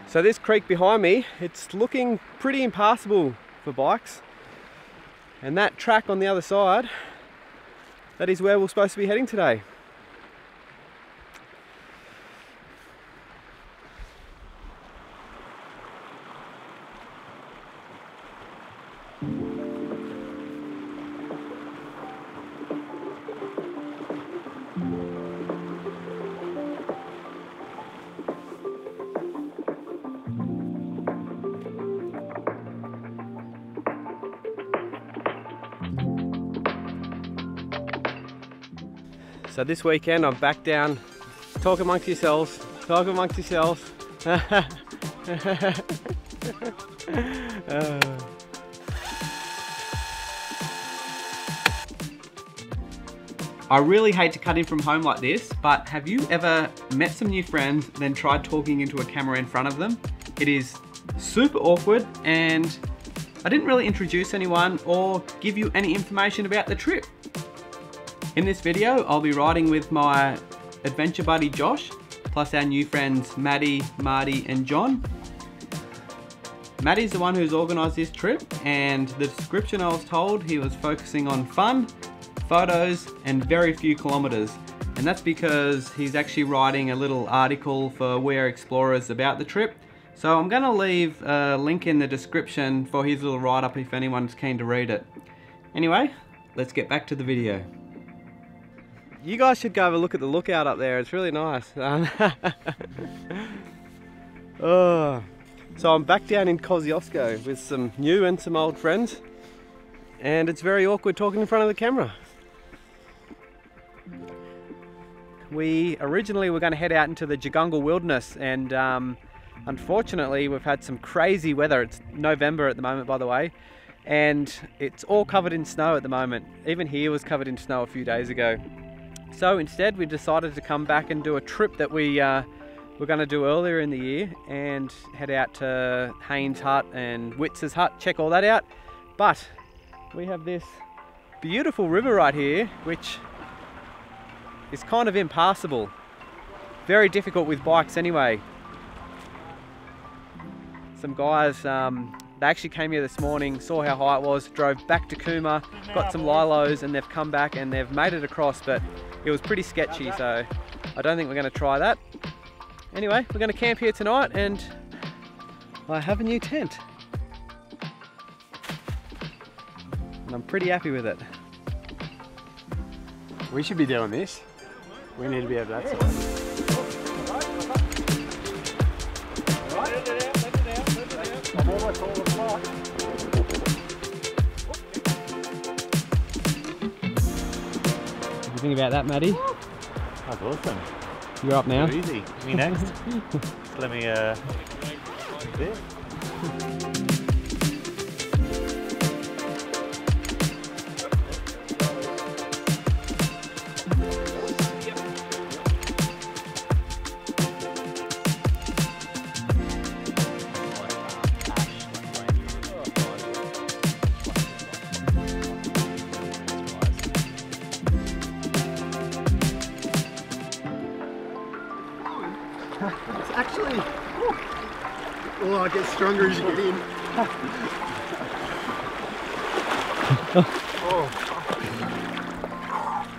So this creek behind me, it's looking pretty impassable for bikes. And that track on the other side, that is where we're supposed to be heading today. So this weekend I'm back down, talk amongst yourselves, talk amongst yourselves. I really hate to cut in from home like this, but have you ever met some new friends, then tried talking into a camera in front of them? It is super awkward, and I didn't really introduce anyone or give you any information about the trip. In this video, I'll be riding with my adventure buddy Josh, plus our new friends Maddie, Marty and John. Maddie's the one who's organised this trip, and the description I was told, he was focusing on fun, photos and very few kilometres. And that's because he's actually writing a little article for We Are Explorers about the trip. So I'm going to leave a link in the description for his little write-up if anyone's keen to read it. Anyway, let's get back to the video. You guys should go have a look at the lookout up there, it's really nice. Oh. So I'm back down in Kosciuszko with some new and some old friends, and it's very awkward talking in front of the camera. We originally were going to head out into the Jagungal wilderness, and unfortunately we've had some crazy weather. It's November at the moment, by the way, and it's all covered in snow at the moment. Even here was covered in snow a few days ago. So instead we decided to come back and do a trip that we were going to do earlier in the year, and head out to Hainsworth Hut and Witz's Hut, check all that out. But we have this beautiful river right here, which is kind of impassable. Very difficult with bikes anyway. Some guys, they actually came here this morning, saw how high it was, drove back to Kuma, got some lilos, and they've come back and they've made it across, but it was pretty sketchy, so I don't think we're going to try that. Anyway, we're going to camp here tonight, and I have a new tent. And I'm pretty happy with it. We should be doing this. We need to be able to do that. What do you think about that, Maddie? That's awesome. You're up now. Easy. Me next. Let me bit. It's actually, oh, it gets stronger as you get in.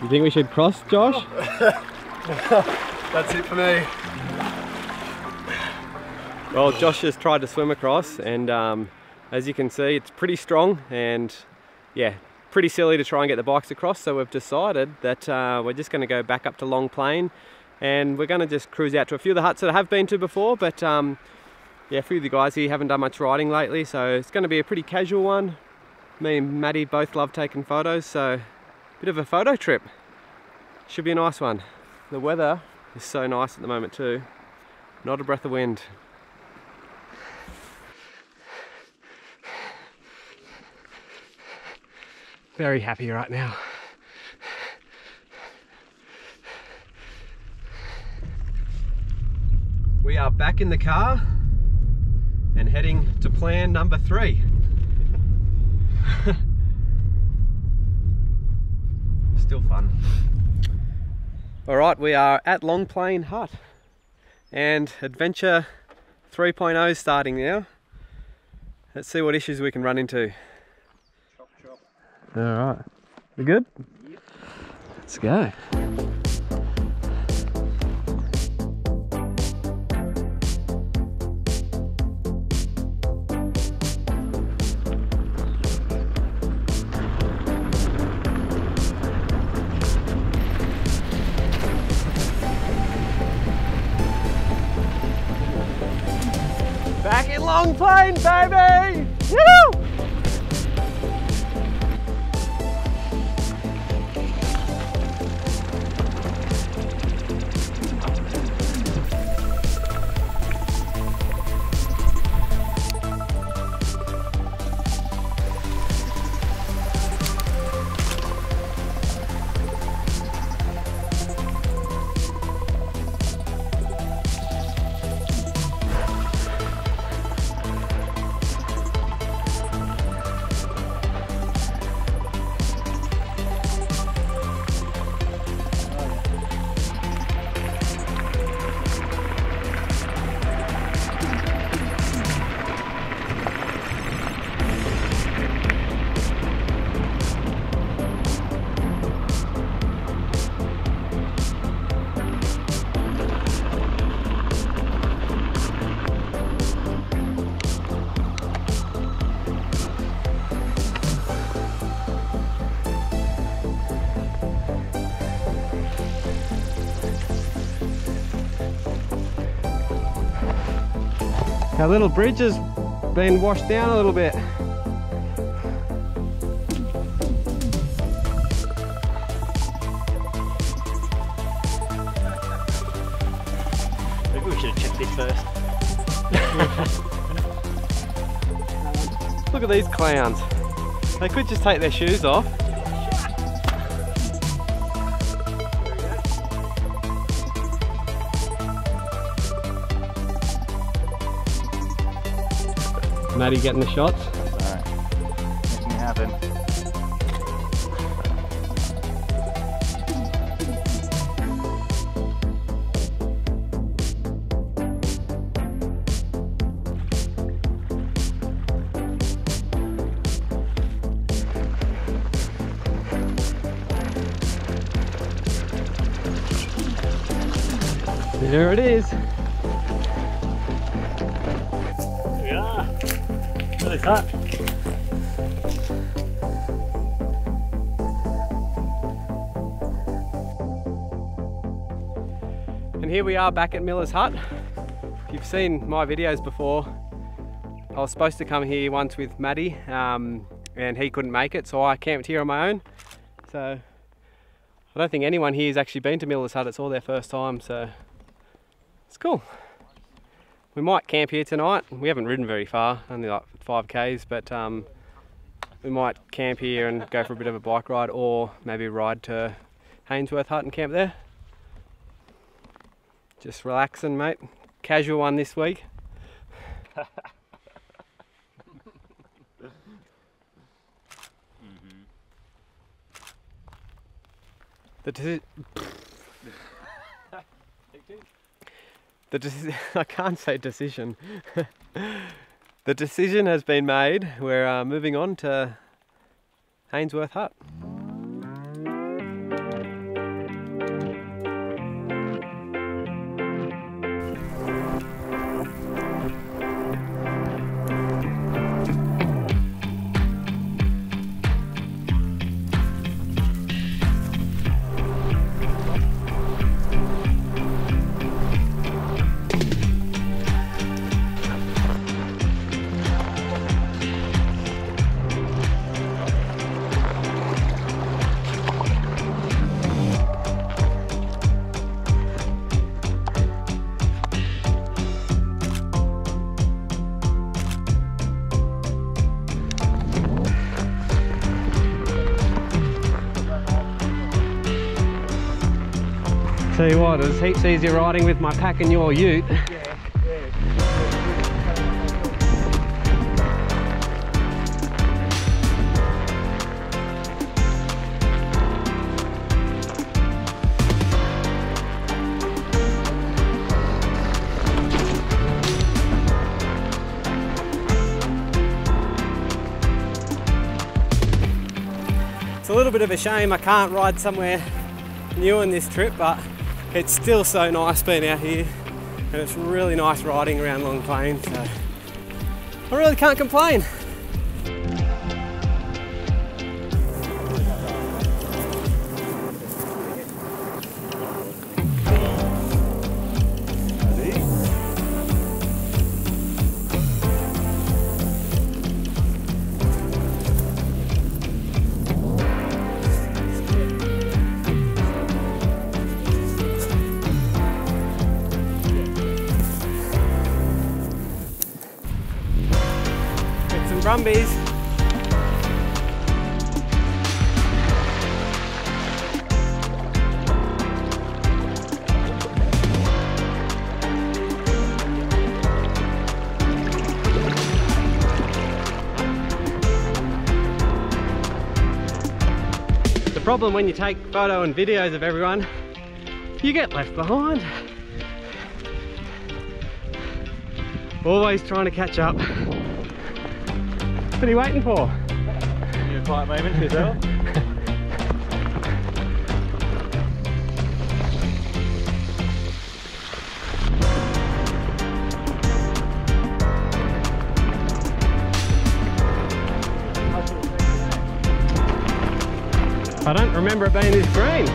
You think we should cross, Josh? That's it for me. Well, Josh just tried to swim across, and as you can see, it's pretty strong, and yeah, pretty silly to try and get the bikes across. So we've decided that we're just going to go back up to Long Plain, and we're going to just cruise out to a few of the huts that I have been to before, but yeah, a few of the guys here haven't done much riding lately, so it's going to be a pretty casual one. Me and Maddie both love taking photos, so a bit of a photo trip. Should be a nice one. The weather is so nice at the moment too. Not a breath of wind. Very happy right now. We are back in the car, and heading to plan number 3. Still fun. Alright, we are at Long Plain Hut and adventure 3.0 starting now. Let's see what issues we can run into. Chop, chop. Alright, we good? Yep. Let's go. Back in Long Plain, baby! Woo! Our little bridge has been washed down a little bit. Maybe we should have checked this first. Look at these clowns. They could just take their shoes off. Maddie getting the shots. Alright, making it happen. There it is. Here we are. Miller's Hut. And here we are back at Miller's Hut. If you've seen my videos before, I was supposed to come here once with Maddie, and he couldn't make it, so I camped here on my own. So I don't think anyone here has actually been to Miller's Hut. It's all their first time, so it's cool. We might camp here tonight. We haven't ridden very far, only like 5k's, but we might camp here and go for a bit of a bike ride, or maybe ride to Hainsworth Hut and camp there. Just relaxing, mate. Casual one this week. I can't say decision. The decision has been made. We're moving on to Hainsworth Hut. Tell you what, it was heaps easier riding with my pack and your ute. little bit of a shame I can't ride somewhere new on this trip, but it's still so nice being out here, and it's really nice riding around Long Plain, so I really can't complain. Brumbies. The problem when you take photo and videos of everyone, you get left behind. Always trying to catch up. What are you waiting for? Need a quiet moment for yourself. I don't remember it being this green.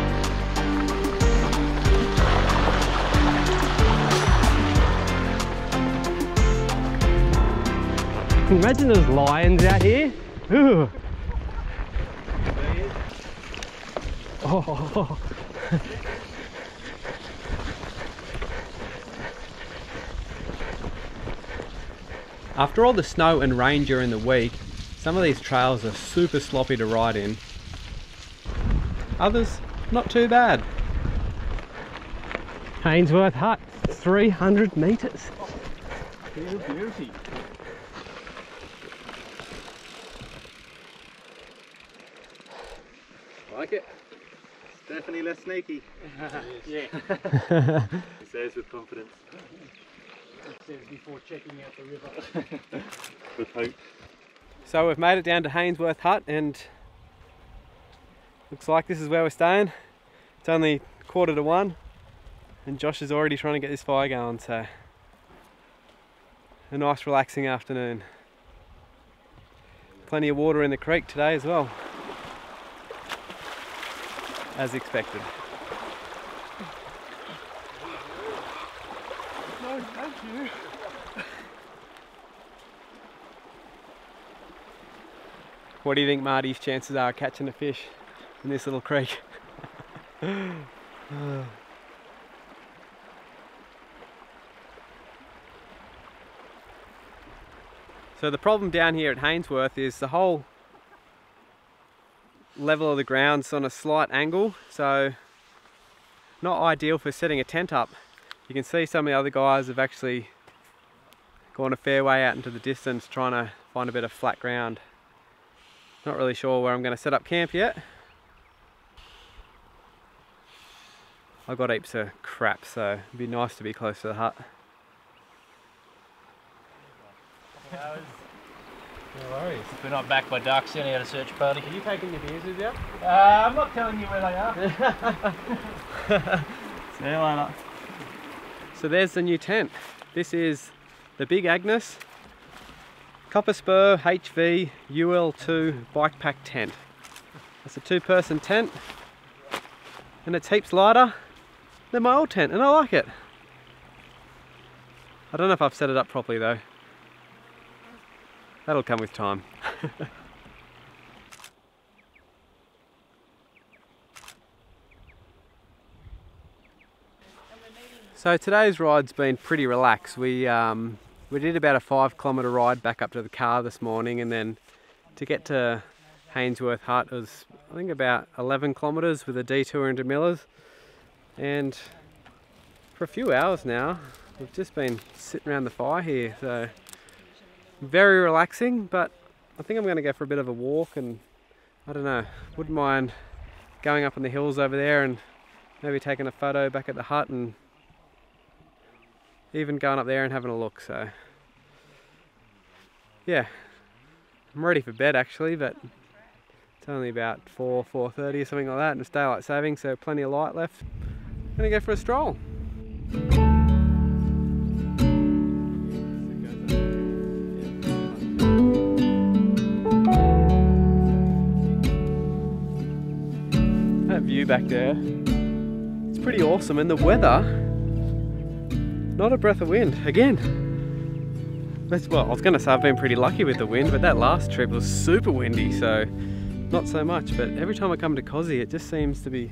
Imagine there's lions out here. Ooh. Oh. After all the snow and rain during the week, some of these trails are super sloppy to ride in. Others, not too bad. Hainsworth Hut, 300 metres. Beauty. Like it? It's definitely less sneaky. Yeah. He says with confidence. It says before checking out the river. With hope. So we've made it down to Hainsworth Hut, and looks like this is where we're staying. It's only 1:45 and Josh is already trying to get this fire going, so a nice relaxing afternoon. Plenty of water in the creek today as well, as expected. No, thank you. What do you think Marty's chances are of catching a fish in this little creek? So the problem down here at Hainsworth is the whole level of the ground's on a slight angle, so not ideal for setting a tent up. You can see some of the other guys have actually gone a fair way out into the distance trying to find a bit of flat ground. Not really sure where I'm going to set up camp yet. I've got heaps of crap, so it'd be nice to be close to the hut. No worries. We're not back by dark, sending out a search party. Are you taking your beers with you? I'm not telling you where they are. See you later. So there's the new tent. This is the Big Agnes Copper Spur HV UL2 bike pack tent. It's a 2-person tent and it's heaps lighter than my old tent, and I like it. I don't know if I've set it up properly though. That'll come with time. So today's ride's been pretty relaxed. We did about a 5-kilometre ride back up to the car this morning, and then to get to Hainsworth Hut was I think about 11 kilometres with a detour into Millers. And for a few hours now we've just been sitting around the fire here, so very relaxing. But I think I'm going to go for a bit of a walk, and I don't know, wouldn't mind going up on the hills over there and maybe taking a photo back at the hut, and even going up there and having a look. So yeah, I'm ready for bed actually, but It's only about 4:30 or something like that, and it's daylight saving, so plenty of light left. I'm gonna go for a stroll. That view back there, it's pretty awesome, and the weather, not a breath of wind again. Well, I was going to say I've been pretty lucky with the wind, but that last trip was super windy, so not so much. But every time I come to Kosci, it just seems to be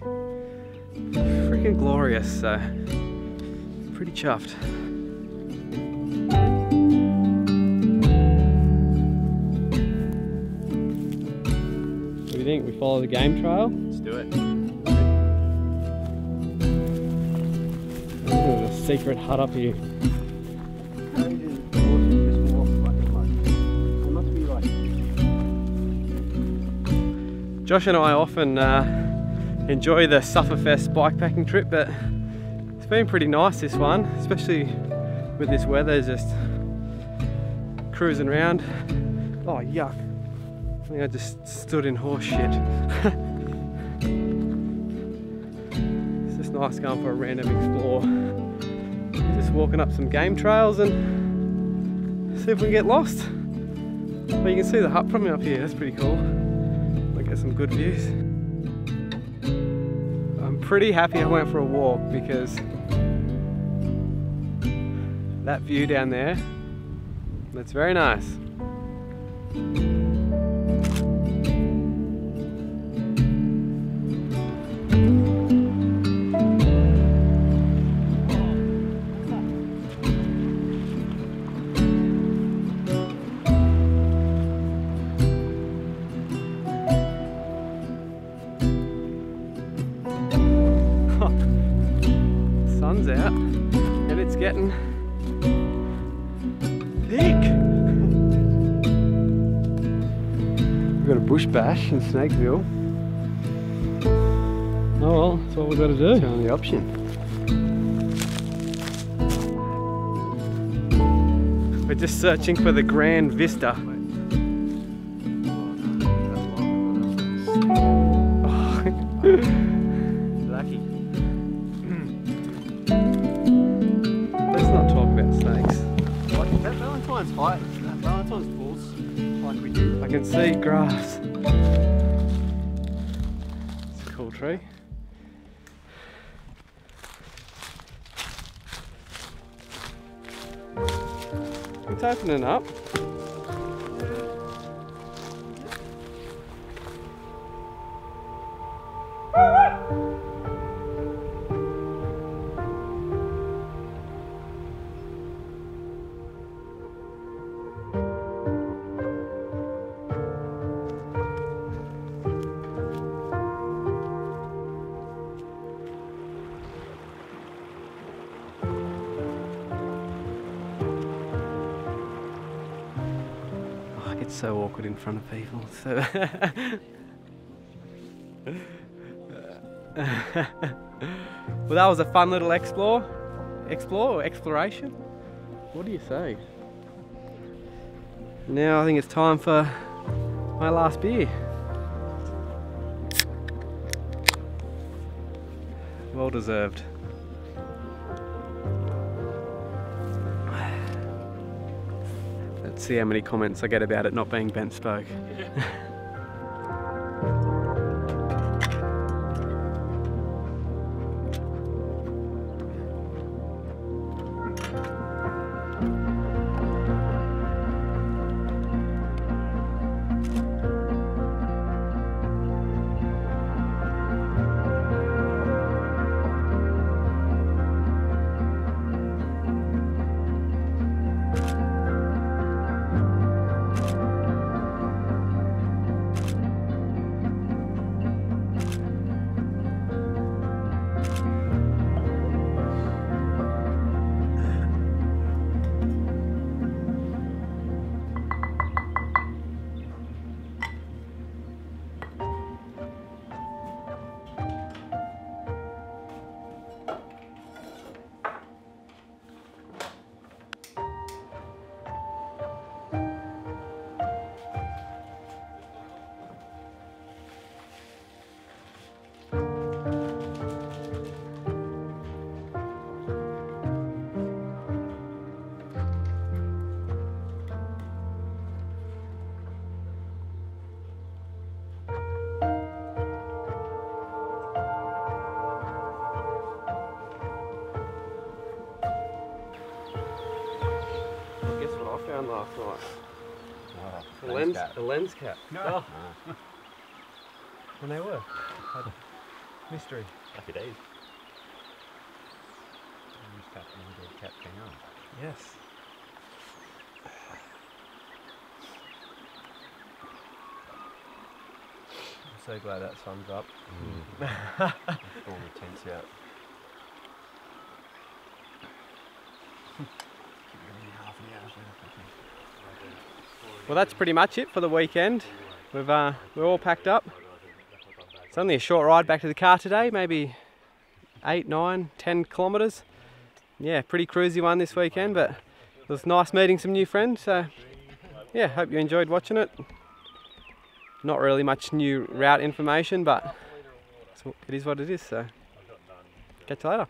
freaking glorious, so pretty chuffed. What do you think? We follow the game trail? Let's do it. There's a secret hut up here. Josh and I often enjoy the Sufferfest bikepacking trip, but it's been pretty nice this one, especially with this weather, just cruising around. Oh yuck, I think I just stood in horse shit. It's just nice going for a random explore. Just walking up some game trails and see if we can get lost. Well, you can see the hut from up here, that's pretty cool. Get some good views. I'm pretty happy I went for a walk because that view down there, that's very nice. Sun's out and it's getting thick. We've got a bush bash in Snakeville. Oh well, that's what we've got to do. It's the only option. We're just searching for the grand vista. Lucky. Let's not talk about snakes. Like that Valentine's height, that Valentine's balls, like we did. I can see grass. It's a cool tree. It's opening up. It's so awkward in front of people. So well, that was a fun little exploration. What do you say? Now I think it's time for my last beer. Well deserved. Let's see how many comments I get about it not being bent spoke. last night. Oh, A lens cap. No. Oh. And they were. Mystery. Happy days. Lens cap and dead cat thing on. Yes. I'm so glad that sun's up. All the tents out. Well, that's pretty much it for the weekend. We're all packed up. It's only a short ride back to the car today, maybe 8, 9, 10 kilometres. Yeah, pretty cruisy one this weekend, but it was nice meeting some new friends. So yeah, hope you enjoyed watching it. Not really much new route information, but it is what it is. So catch you later.